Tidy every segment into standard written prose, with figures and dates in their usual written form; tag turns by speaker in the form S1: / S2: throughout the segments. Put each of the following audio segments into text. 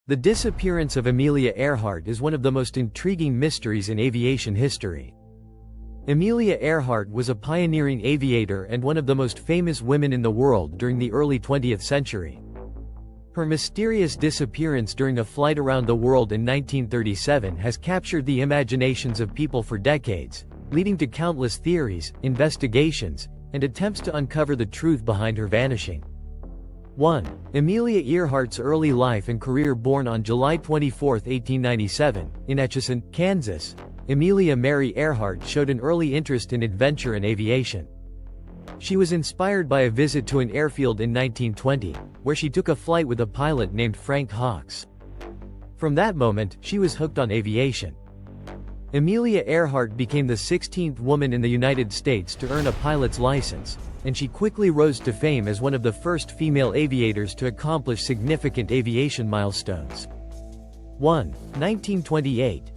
S1: The disappearance of Amelia Earhart is one of the most intriguing mysteries in aviation history. Amelia Earhart was a pioneering aviator and one of the most famous women in the world during the early 20th century. Her mysterious disappearance during a flight around the world in 1937 has captured the imaginations of people for decades, leading to countless theories, investigations, and attempts to uncover the truth behind her vanishing. 1. Amelia Earhart's early life and career. Born on July 24, 1897, in Atchison, Kansas, Amelia Mary Earhart showed an early interest in adventure and aviation. She was inspired by a visit to an airfield in 1920, where she took a flight with a pilot named Frank Hawks. From that moment, she was hooked on aviation. Amelia Earhart became the 16th woman in the United States to earn a pilot's license, and she quickly rose to fame as one of the first female aviators to accomplish significant aviation milestones. 1. 1928.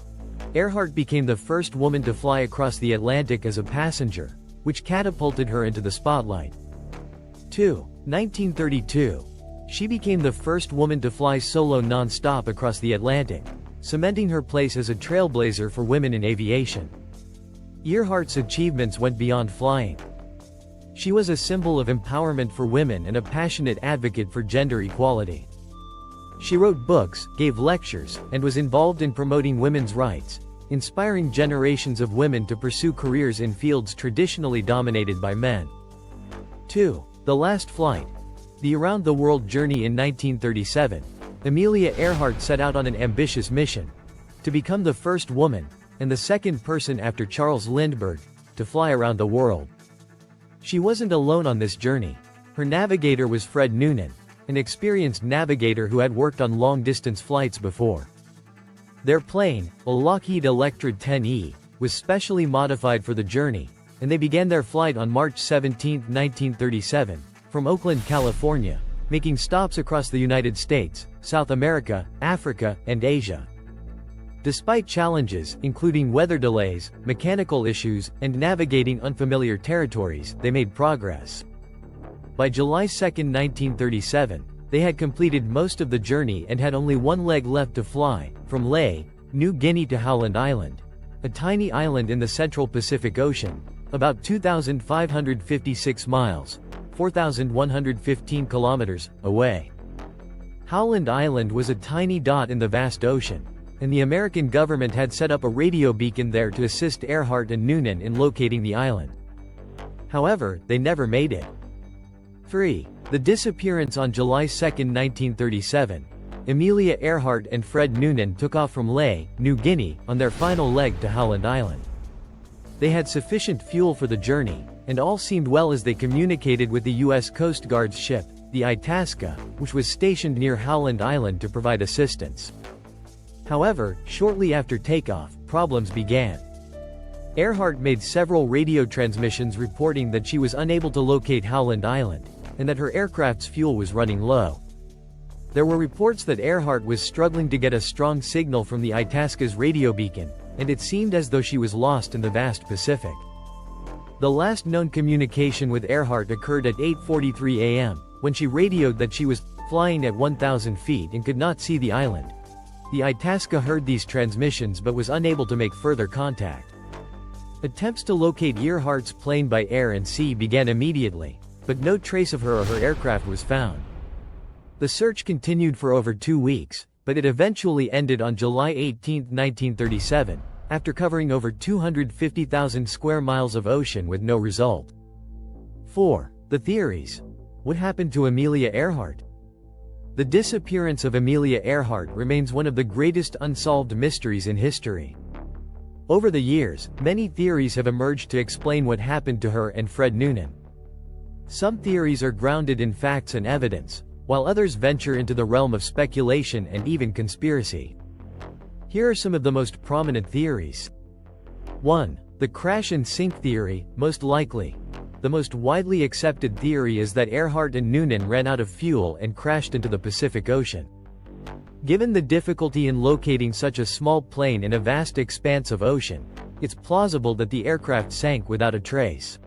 S1: Earhart became the first woman to fly across the Atlantic as a passenger, which catapulted her into the spotlight. 2. 1932. She became the first woman to fly solo non-stop across the Atlantic, cementing her place as a trailblazer for women in aviation. Earhart's achievements went beyond flying. She was a symbol of empowerment for women and a passionate advocate for gender equality. She wrote books, gave lectures, and was involved in promoting women's rights, inspiring generations of women to pursue careers in fields traditionally dominated by men. 2. The last flight. The around-the-world journey. In 1937, Amelia Earhart set out on an ambitious mission to become the first woman, and the second person after Charles Lindbergh, to fly around the world. She wasn't alone on this journey. Her navigator was Fred Noonan, an experienced navigator who had worked on long-distance flights before. Their plane, a Lockheed Electra 10E, was specially modified for the journey, and they began their flight on March 17, 1937, from Oakland, California, making stops across the United States, South America, Africa, and Asia. Despite challenges, including weather delays, mechanical issues, and navigating unfamiliar territories, they made progress. By July 2, 1937, they had completed most of the journey and had only one leg left to fly, from Lae, New Guinea to Howland Island, a tiny island in the central Pacific Ocean, about 2,556 miles, 4,115 kilometers, away. Howland Island was a tiny dot in the vast ocean, and the American government had set up a radio beacon there to assist Earhart and Noonan in locating the island. However, they never made it. 3. The disappearance. On July 2, 1937, Amelia Earhart and Fred Noonan took off from Lae, New Guinea, on their final leg to Howland Island. They had sufficient fuel for the journey, and all seemed well as they communicated with the U.S. Coast Guard's ship, the Itasca, which was stationed near Howland Island to provide assistance. However, shortly after takeoff, problems began. Earhart made several radio transmissions reporting that she was unable to locate Howland Island, and that her aircraft's fuel was running low. There were reports that Earhart was struggling to get a strong signal from the Itasca's radio beacon, and it seemed as though she was lost in the vast Pacific. The last known communication with Earhart occurred at 8:43 a.m., when she radioed that she was flying at 1,000 feet and could not see the island. The Itasca heard these transmissions but was unable to make further contact. Attempts to locate Earhart's plane by air and sea began immediately, but no trace of her or her aircraft was found. The search continued for over 2 weeks, but it eventually ended on July 18, 1937, after covering over 250,000 square miles of ocean with no result. 4. The theories. What happened to Amelia Earhart? The disappearance of Amelia Earhart remains one of the greatest unsolved mysteries in history. Over the years, many theories have emerged to explain what happened to her and Fred Noonan. Some theories are grounded in facts and evidence, while others venture into the realm of speculation and even conspiracy. Here are some of the most prominent theories. 1. The crash and sink theory, most likely. The most widely accepted theory is that Earhart and Noonan ran out of fuel and crashed into the Pacific Ocean. Given the difficulty in locating such a small plane in a vast expanse of ocean, it's plausible that the aircraft sank without a trace.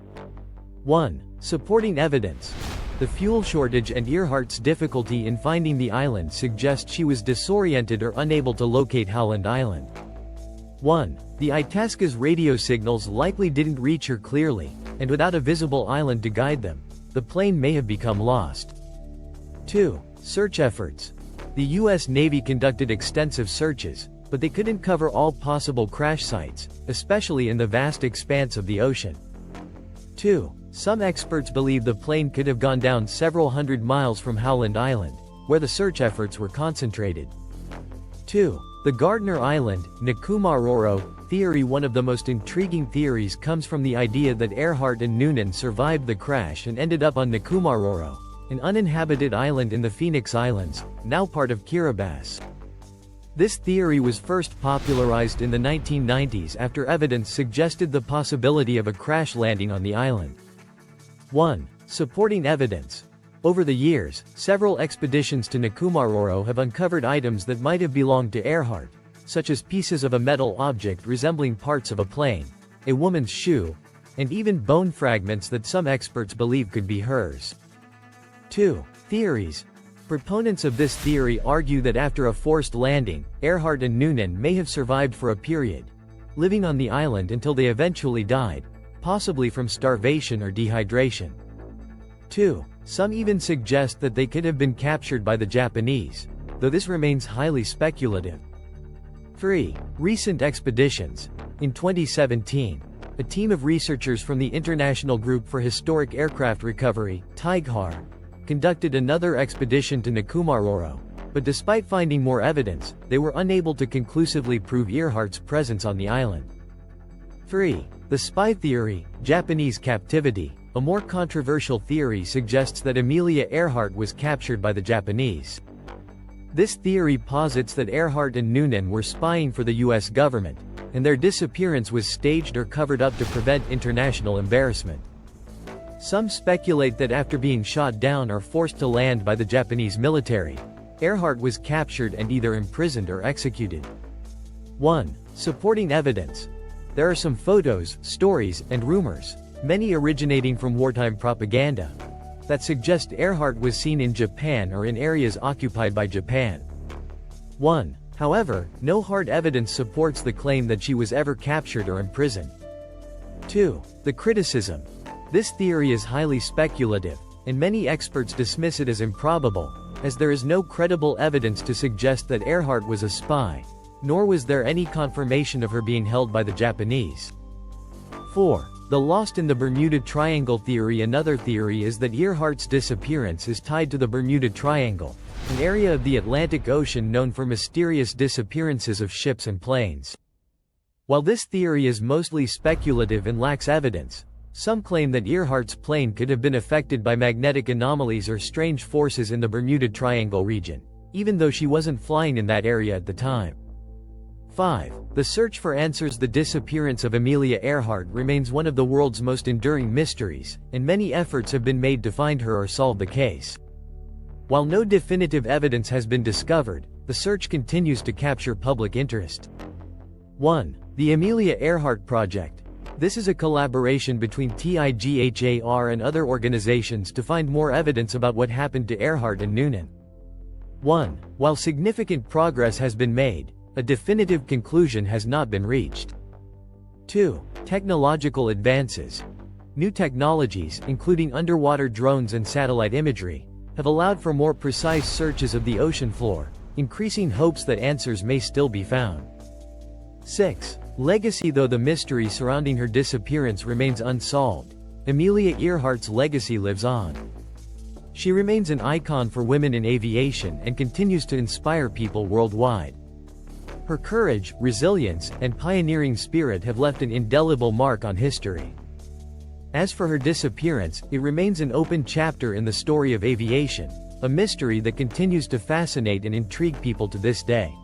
S1: 1. Supporting evidence. The fuel shortage and Earhart's difficulty in finding the island suggest she was disoriented or unable to locate Howland Island. 1. The Itasca's radio signals likely didn't reach her clearly, and without a visible island to guide them, the plane may have become lost. 2. Search efforts. The U.S. Navy conducted extensive searches, but they couldn't cover all possible crash sites, especially in the vast expanse of the ocean. 2. Some experts believe the plane could have gone down several hundred miles from Howland Island, where the search efforts were concentrated. 2. The Gardner Island, Nikumaroro theory. One of the most intriguing theories comes from the idea that Earhart and Noonan survived the crash and ended up on Nikumaroro, an uninhabited island in the Phoenix Islands, now part of Kiribati. This theory was first popularized in the 1990s after evidence suggested the possibility of a crash landing on the island. 1. Supporting evidence. Over the years, several expeditions to Nikumaroro have uncovered items that might have belonged to Earhart, such as pieces of a metal object resembling parts of a plane, a woman's shoe, and even bone fragments that some experts believe could be hers. 2. Theories. Proponents of this theory argue that after a forced landing, Earhart and Noonan may have survived for a period, living on the island until they eventually died, possibly from starvation or dehydration. 2. Some even suggest that they could have been captured by the Japanese, though this remains highly speculative. 3. Recent expeditions. In 2017, a team of researchers from the International Group for Historic Aircraft Recovery, TIGHAR, conducted another expedition to Nikumaroro, but despite finding more evidence, they were unable to conclusively prove Earhart's presence on the island. 3. The spy theory, Japanese captivity. A more controversial theory suggests that Amelia Earhart was captured by the Japanese. This theory posits that Earhart and Noonan were spying for the U.S. government, and their disappearance was staged or covered up to prevent international embarrassment. Some speculate that after being shot down or forced to land by the Japanese military, Earhart was captured and either imprisoned or executed. 1. Supporting evidence. There are some photos, stories, and rumors, many originating from wartime propaganda, that suggest Earhart was seen in Japan or in areas occupied by Japan. 1. However, no hard evidence supports the claim that she was ever captured or imprisoned. 2. The criticism. This theory is highly speculative, and many experts dismiss it as improbable, as there is no credible evidence to suggest that Earhart was a spy, nor was there any confirmation of her being held by the Japanese. 4. The lost in the Bermuda Triangle theory. Another theory is that Earhart's disappearance is tied to the Bermuda Triangle, an area of the Atlantic Ocean known for mysterious disappearances of ships and planes. While this theory is mostly speculative and lacks evidence, some claim that Earhart's plane could have been affected by magnetic anomalies or strange forces in the Bermuda Triangle region, even though she wasn't flying in that area at the time. 5. The search for answers. The disappearance of Amelia Earhart remains one of the world's most enduring mysteries, and many efforts have been made to find her or solve the case. While no definitive evidence has been discovered, the search continues to capture public interest. 1. The Amelia Earhart Project. This is a collaboration between TIGHAR and other organizations to find more evidence about what happened to Earhart and Noonan. 1. While significant progress has been made, a definitive conclusion has not been reached. 2. Technological advances. New technologies, including underwater drones and satellite imagery, have allowed for more precise searches of the ocean floor, increasing hopes that answers may still be found. 6. Legacy. Though the mystery surrounding her disappearance remains unsolved, Amelia Earhart's legacy lives on. She remains an icon for women in aviation and continues to inspire people worldwide. Her courage, resilience, and pioneering spirit have left an indelible mark on history. As for her disappearance, it remains an open chapter in the story of aviation, a mystery that continues to fascinate and intrigue people to this day.